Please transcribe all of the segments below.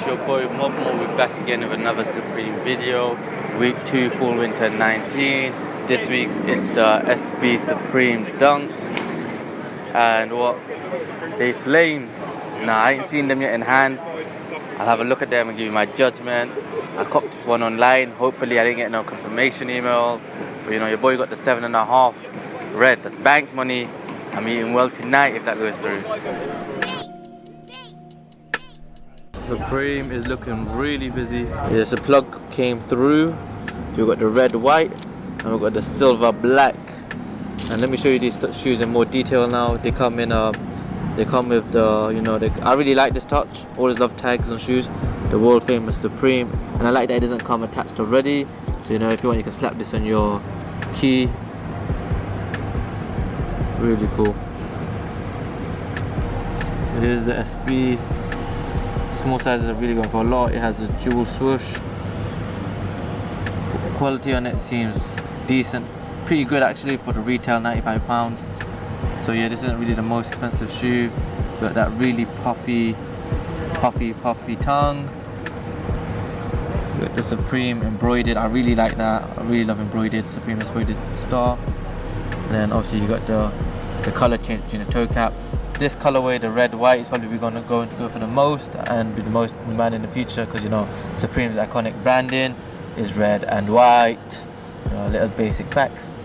it's your boy Mubmoh. We're back again with another Supreme video. Week 2, Fall Winter 19. This week's is the SB Supreme Dunks. And what? They flames. Nah, I ain't seen them yet in hand. I'll have a look at them and give you my judgment. I copped one online. Hopefully I didn't get no confirmation email. But you know, your boy got the 7.5 red. That's bank money. I'm eating well tonight if that goes through. Supreme is looking really busy. Yes, the plug came through. So we've got the red, white, and we've got the silver, black. And let me show you these shoes in more detail now. They come in they come with the, you know, I really like this touch. Always love tags on shoes. The world famous Supreme, and I like that it doesn't come attached already. So you know, if you want, you can slap this on your key. Really cool. Here's the SB. Small sizes are really going for a lot. It has a jewel swoosh. Quality on it seems decent, pretty good actually for the retail, £95. So yeah, this isn't really the most expensive shoe, but that really puffy tongue. Got the Supreme embroidered. I really like that. I really love embroidered, Supreme embroidered star. And then obviously you got the color change between the toe cap. This colorway, the red white, is probably going to go for the most and be the most demand in the future, because you know Supreme's iconic branding is red and white. You know, little basic facts.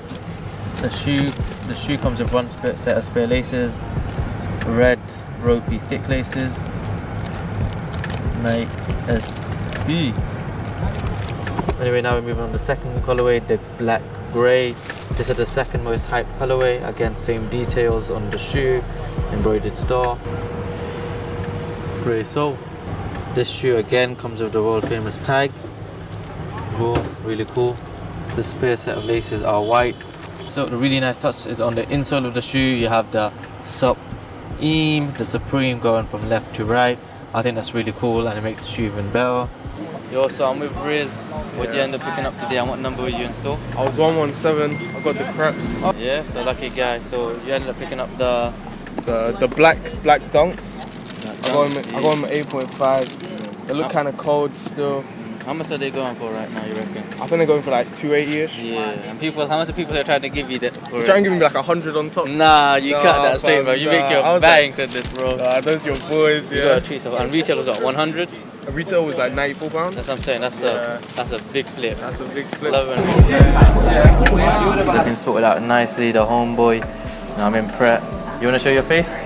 The shoe comes with one set of spare laces, red ropey thick laces, Nike SB. Anyway, now we're moving on to the second colorway, the black grey. This is the second most hyped colorway. Again, same details on the shoe, embroidered star, grey sole. This shoe again comes with the world famous tag. Raw, really cool. The spare set of laces are white. So the really nice touch is on the insole of the shoe. You have the Supreme, the Supreme going from left to right. I think that's really cool, and it makes the shoe even better. Yo, so I'm with Riz. What did you end up picking up today, and what number were you in store? I was 117. I got the creps. Yeah, so lucky guy. So you ended up picking up the black dunks. I got them at 8.5. They look kind of cold still. How much are they going for right now, you reckon? I think they're going for like 280ish. Yeah, and how much are people trying to give you that for? Trying to give me like 100 on top. Nah, you cut that straight, bro. You make your bank on this, bro. Nah, those your boys, yeah. You gotta treat yourself. And retail was what, 100? Retail was like £94. That's what I'm saying. That's a big flip. That's a big flip. Love it. Looking sorted out nicely. The homeboy. Now I'm in prep. You wanna show your face?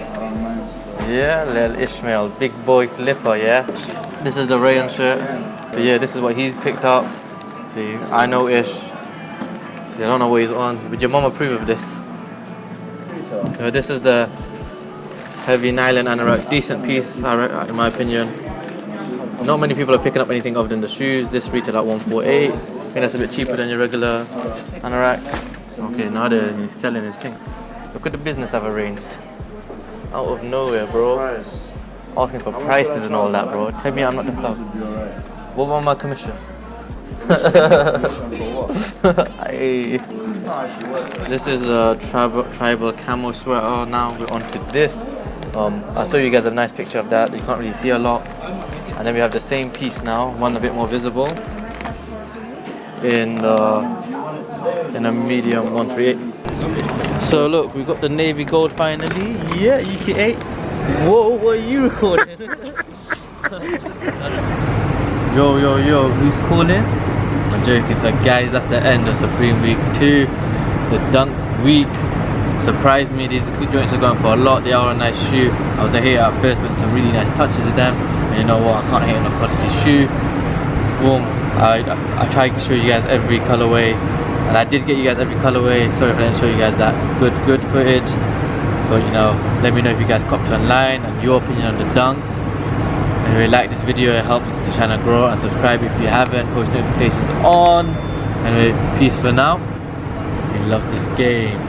Yeah, little Ishmael, big boy flipper. Yeah. This is the rayon shirt. So yeah, this is what he's picked up. See, I know Ish. See, I don't know what he's on. Would your mum approve of this? This is the heavy nylon anorak. Decent piece, in my opinion. Not many people are picking up anything other than the shoes. This retail at 148. I think that's a bit cheaper than your regular anorak. Okay, now he's selling his thing. Look at the business I've arranged. Out of nowhere, bro. Asking for prices and all that, bro. Tell me I'm not the plug. What about my commission? This is a tribal camo sweater. Now we're on to this. I'll show you guys a nice picture of that. You can't really see a lot. And then we have the same piece now, one a bit more visible, in a medium 138. So look, we got the navy gold finally. Yeah, UK8. Whoa, what are you recording? Yo, who's calling? I'm joking. So guys, that's the end of Supreme Week 2. The dunk week surprised me. These joints are going for a lot. They are a nice shoe. I was a hater at first, but there's some really nice touches in them. And you know what? I can't hate on a quality shoe. Boom. I tried to show you guys every colorway, and I did get you guys every colorway. Sorry if I didn't show you guys that good footage. But you know, let me know if you guys copped online and your opinion on the dunks. Anyway, like this video, it helps the channel grow, and subscribe if you haven't. Post notifications on. Anyway, peace for now. We love this game.